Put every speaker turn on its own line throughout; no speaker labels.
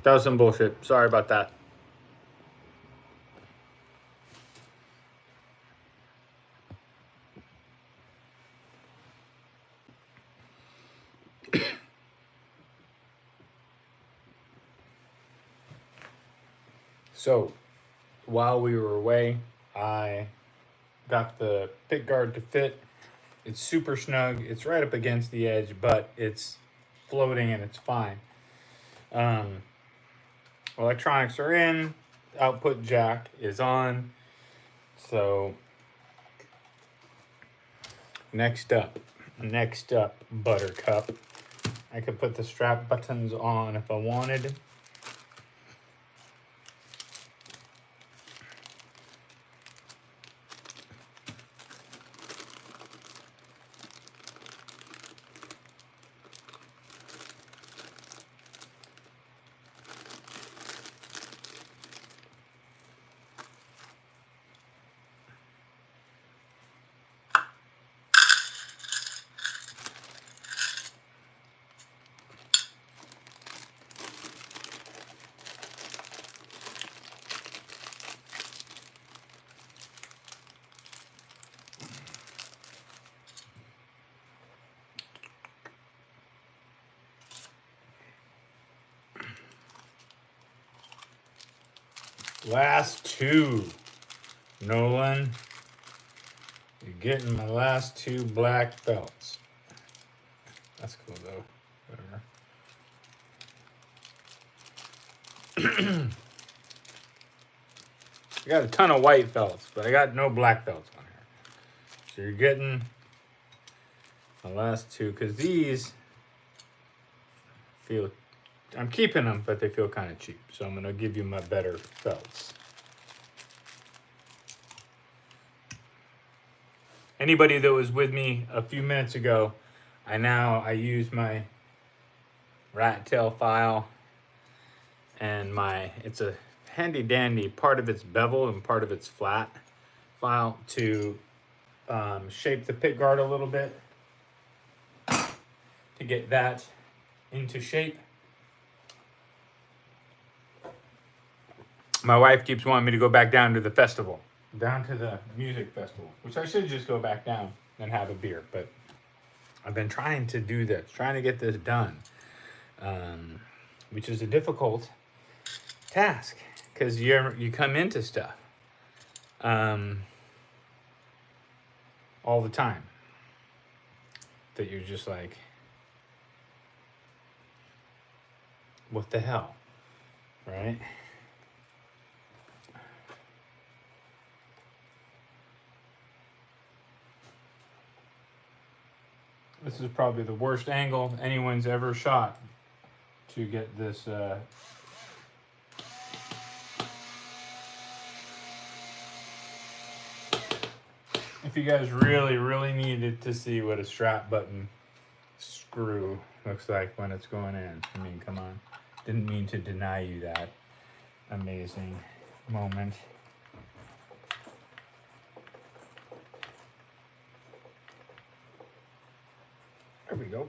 That was some bullshit. Sorry about that. So, while we were away, I got the pick guard to fit. It's super snug. It's right up against the edge, but it's floating and it's fine. Um, Electronics are in. Output jack is on. So next up, Buttercup. I could put the strap buttons on if I wanted. Last two. Nolan, you're getting my last two black belts. That's cool though. Whatever. I got a ton of white belts, but I got no black belts on here. So you're getting my last two, because these feel, I'm keeping them, but they feel kind of cheap. So I'm going to give you my better belts. Anybody that was with me a few minutes ago, I use my rat tail file and it's a handy dandy, part of it's bevel and part of it's flat file to shape the pick guard a little bit to get that into shape. My wife keeps wanting me to go back down to the festival, down to the music festival, which I should just go back down and have a beer, but I've been trying to do this, trying to get this done, which is a difficult task because you come into stuff all the time that you're just like, what the hell, right? This is probably the worst angle anyone's ever shot to get this if you guys really needed to see what a strap button screw looks like when it's going in, I mean, come on. Didn't mean to deny you that amazing moment. There we go.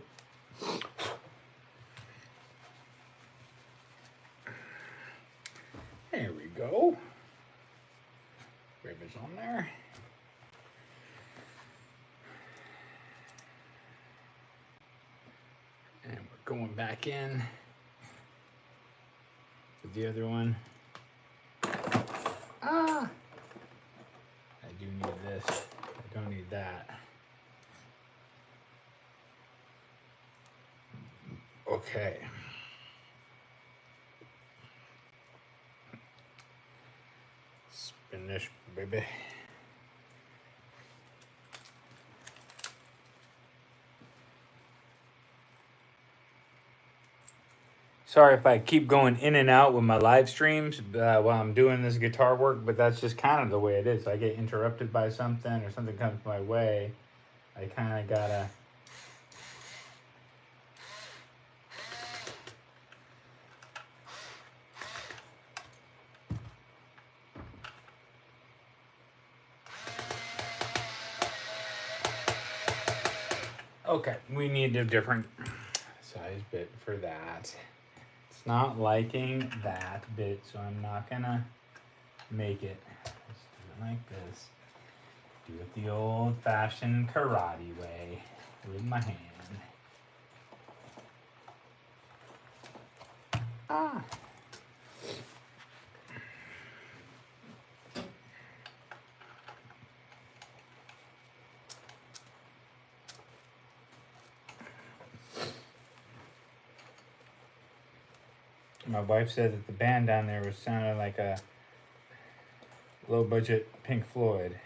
There we go. Ribbons on there. And we're going back in with the other one. I do need this. I don't need that. Okay. Spin this, baby. Sorry if I keep going in and out with my live streams while I'm doing this guitar work, but that's just kind of the way it is. I get interrupted by something or something comes my way. I kind of gotta... Okay, we need a different size bit for that. Let's It's not liking that bit, so I'm not gonna make it. Let's do it like this. Do it the old-fashioned karate way with my hand. Ah. My wife said that the band down there was sounding like a low-budget Pink Floyd.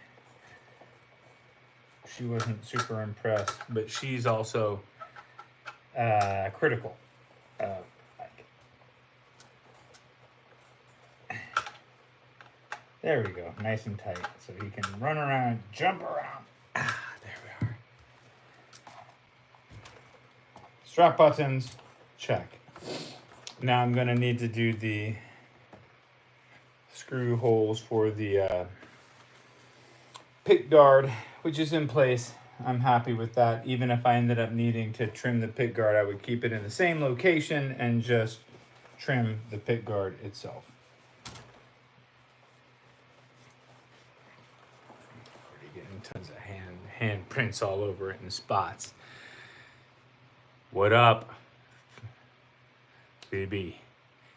She wasn't super impressed, but she's also critical of like. There we go, nice and tight, so he can run around, jump around. Ah, there we are. Strap buttons, check. Now I'm gonna need to do the screw holes for the pick guard, which is in place. I'm happy with that. Even if I ended up needing to trim the pick guard, I would keep it in the same location and just trim the pick guard itself. Already getting tons of hand prints all over it and spots. What up, baby?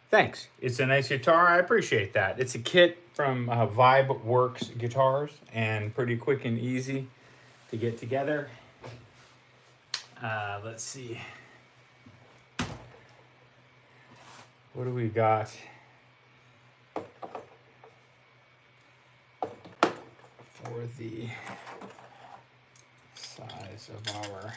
Thanks. It's a nice guitar. I appreciate that. It's a kit from Vibe Works Guitars and pretty quick and easy to get together. Let's see. What do we got for the size of our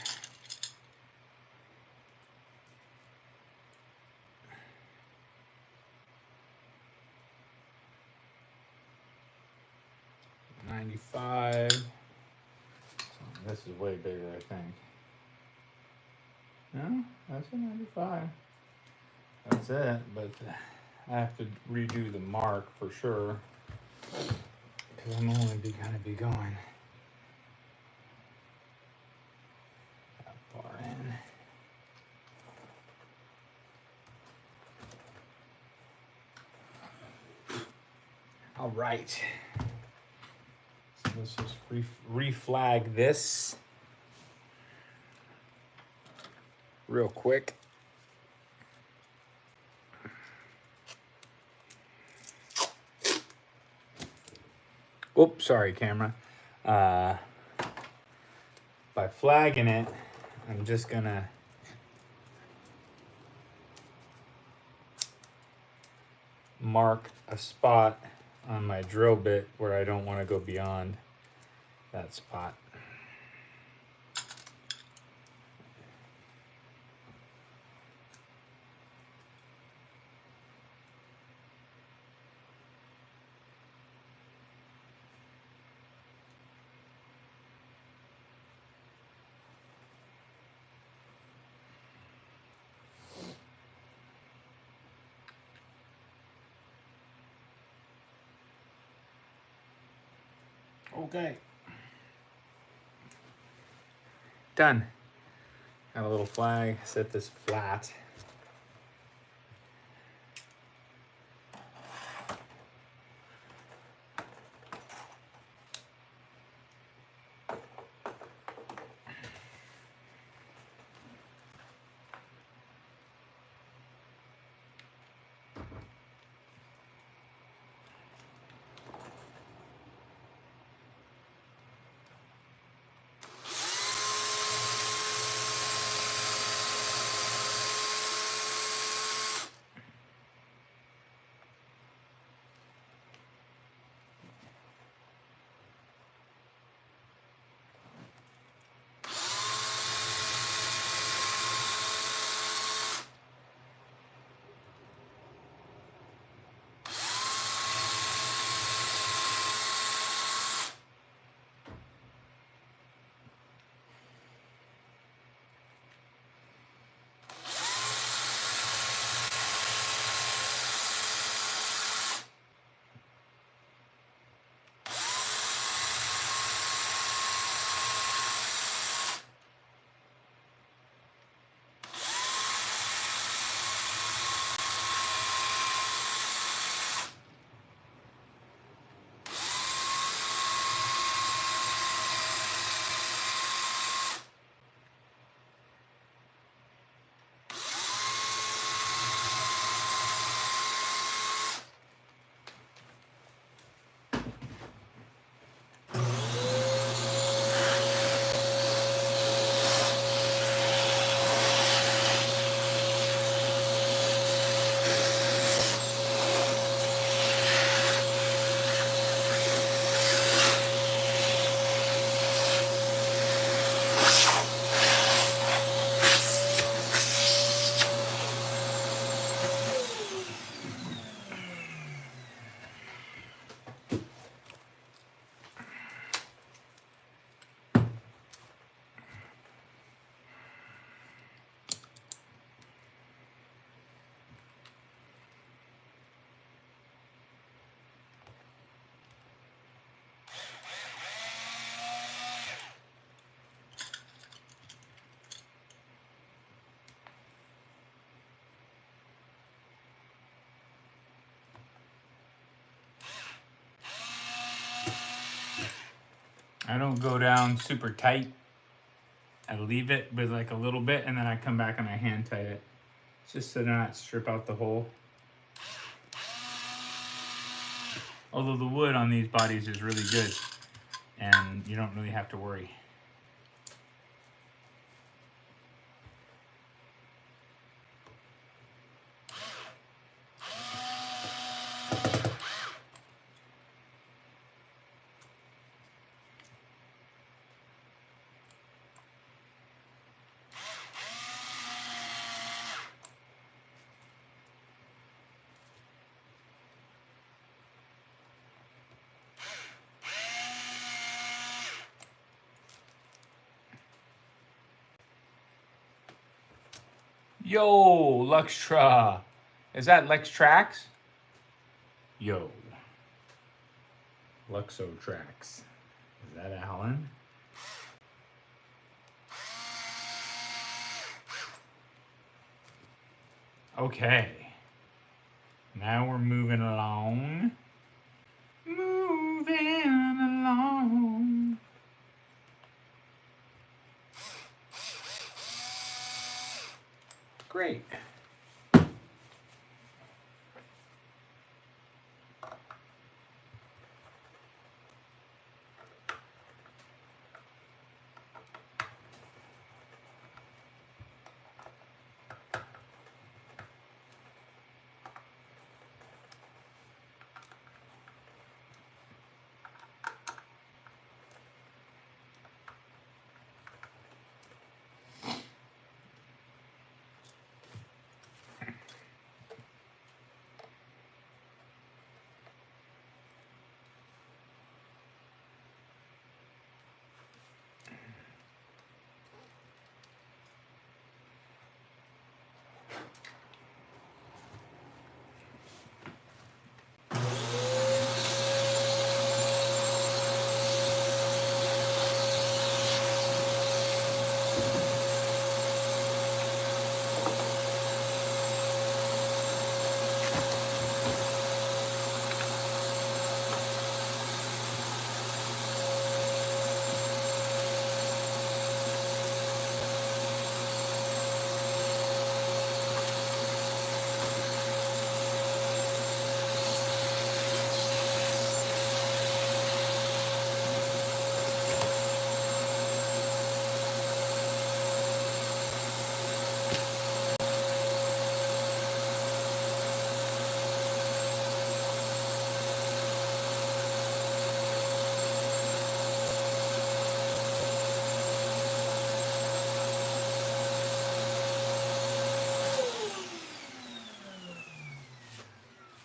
.95? This is way bigger, I think. No, that's a 95. That's it, but I have to redo the mark for sure, because I'm only gonna be going that far in. All right. So let's just reflag this real quick. Oops, sorry, camera. By flagging it, I'm just gonna mark a spot on my drill bit where I don't want to go beyond that spot. Okay. Done. Got a little flag, set this flat. I don't go down super tight. I leave it with like a little bit, and then I come back and I hand tight it, just to not strip out the hole. Although the wood on these bodies is really good, and you don't really have to worry. Yo, Luxtra. Is that Lex Trax? Yo. Luxo Trax. Is that Alan? Okay. Now we're moving along. Moving along. Great.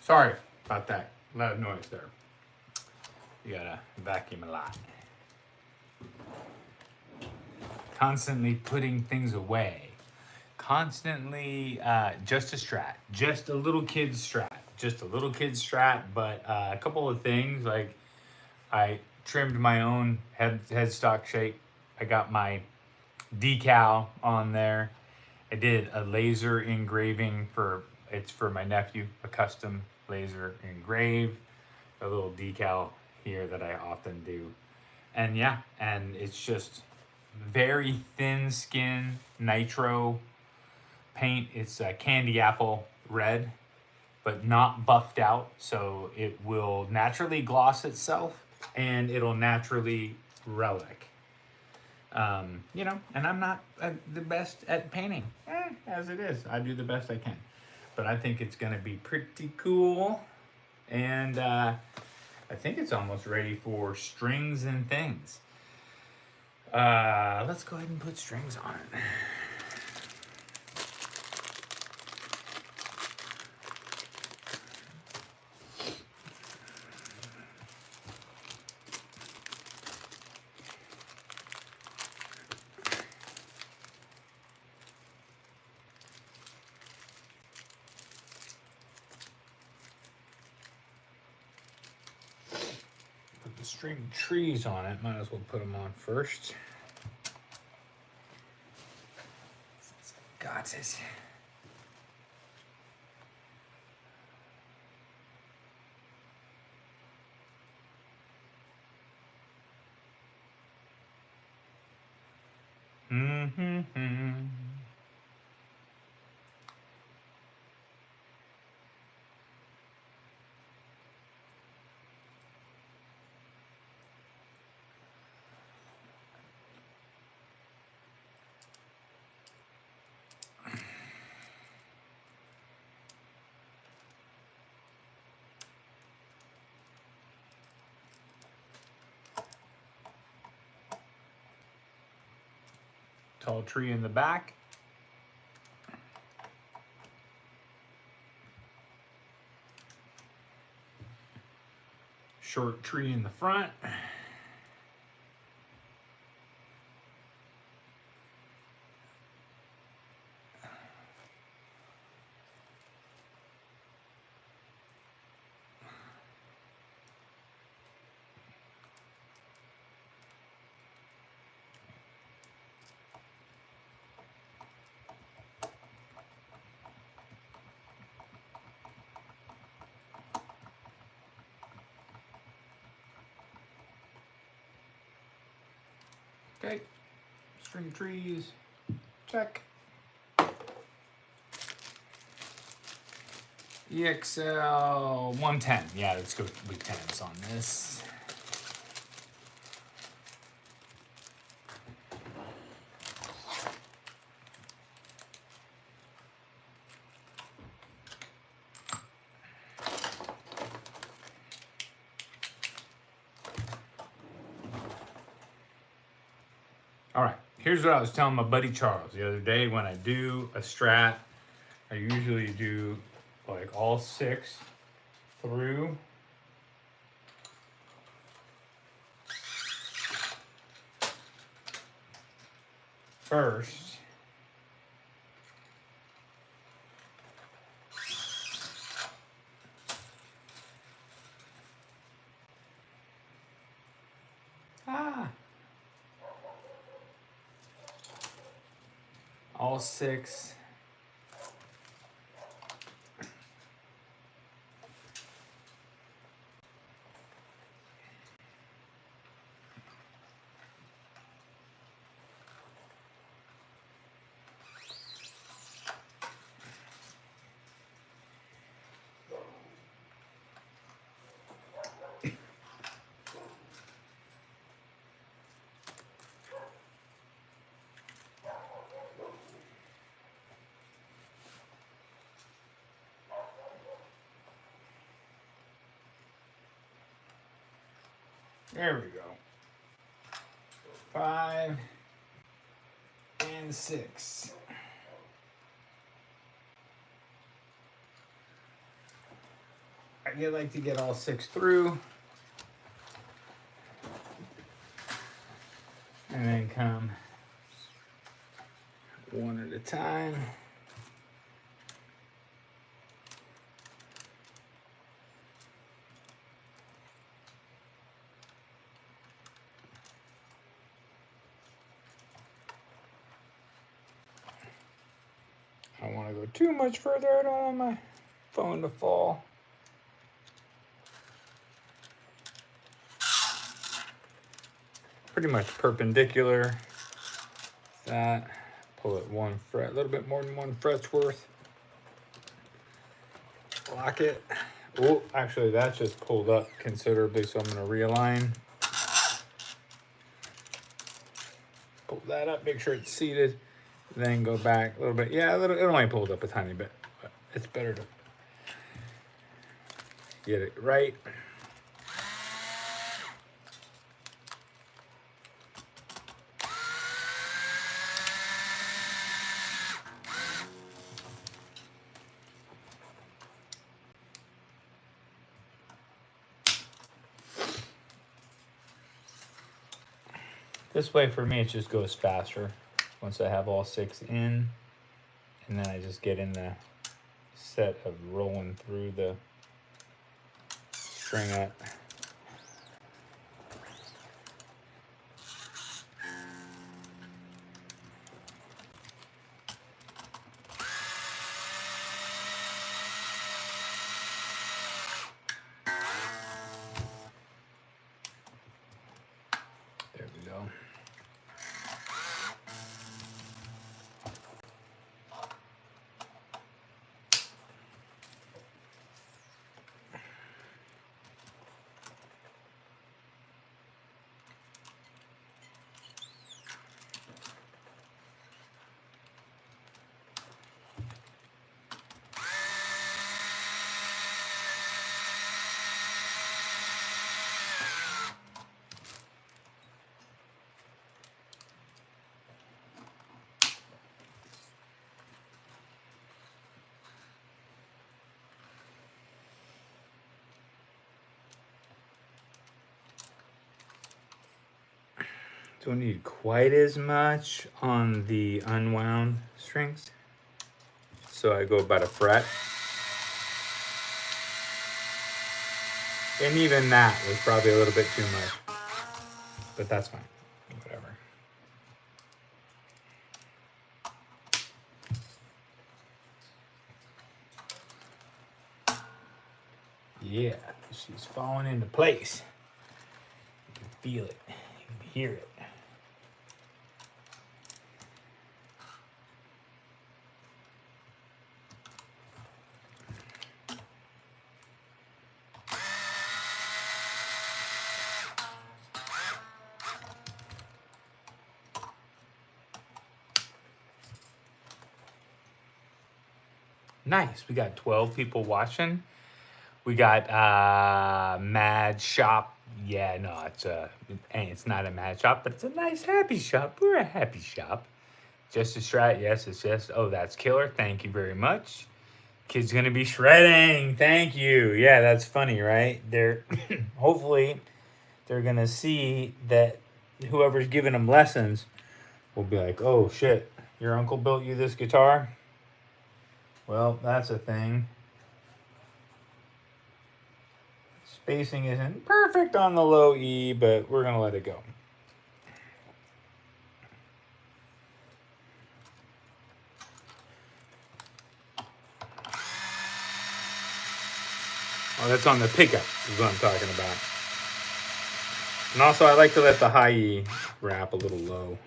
Sorry about that loud noise there. You gotta vacuum a lot. Constantly putting things away. Constantly, just a strat. Just a little kid's strat. Just a little kid's strat, but a couple of things, like I trimmed my own headstock shape. I got my decal on there. I did a laser engraving it's for my nephew, a custom laser engrave, a little decal here that I often do. And yeah, and it's just very thin skin nitro paint. It's a candy apple red, but not buffed out, so it will naturally gloss itself and it'll naturally relic. You know, and I'm not the best at painting, as it is. I do the best I can, but I think it's gonna be pretty cool, and I think it's almost ready for strings and things. Let's go ahead and put strings on it. String trees on it. Might as well put them on first. Got it. Mm-hmm. Tall tree in the back. Short tree in the front. Okay, string trees, check. EXL 110. Yeah, let's go with 10s on this. All right, here's what I was telling my buddy Charles the other day. When I do a strat, I usually do like all 6 through. First. All 6. There we go. 5 and 6. I like to get all 6 through. And then come one at a time. I don't want to go too much further. I don't want my phone to fall. Pretty much perpendicular. That. Pull it 1 fret, a little bit more than 1 fret's worth. Lock it. Oh, actually that's just pulled up considerably, so I'm going to realign. Pull that up, make sure it's seated. Then go back a little bit. Yeah, it only pulled up a tiny bit, but it's better to get it right. This way for me, it just goes faster once I have all 6 in, and then I just get in the set of rolling through the stringette. There we go. Don't need quite as much on the unwound strings. So I go about a fret. And even that was probably a little bit too much. But that's fine. Whatever. Yeah, she's falling into place. You can feel it. You can hear it. Nice. We got 12 people watching. We got Mad Shop. Yeah, no, it's not a Mad Shop, but it's a nice happy shop. We're a happy shop. Just a Strat, yes, it's just. Oh, that's killer. Thank you very much. Kid's gonna be shredding. Thank you. Yeah, that's funny, right? They're hopefully they're gonna see that whoever's giving them lessons will be like, oh shit, your uncle built you this guitar? Well, that's a thing. Spacing isn't perfect on the low E, but we're gonna let it go. Oh, that's on the pickup is what I'm talking about. And also I like to let the high E wrap a little low.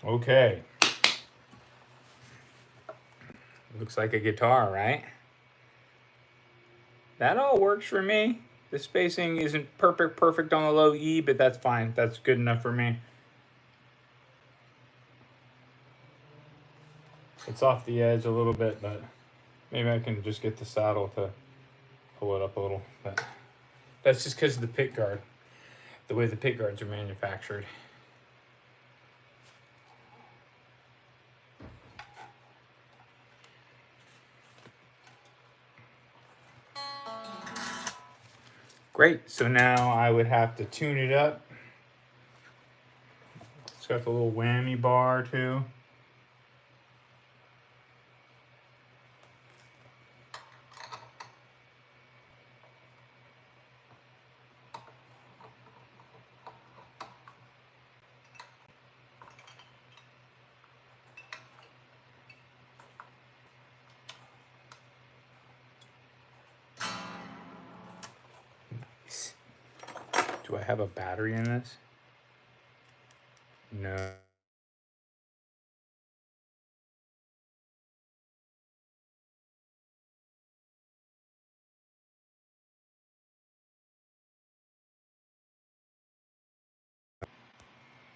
Okay. Looks like a guitar, right? That all works for me. The spacing isn't perfect on the low E, but that's fine. That's good enough for me. It's off the edge a little bit, but maybe I can just get the saddle to pull it up a little. But that's just because of the pick guard, the way the pick guards are manufactured. Great, so now I would have to tune it up. It's got the little whammy bar too. Nice. Do I have a battery in this? No.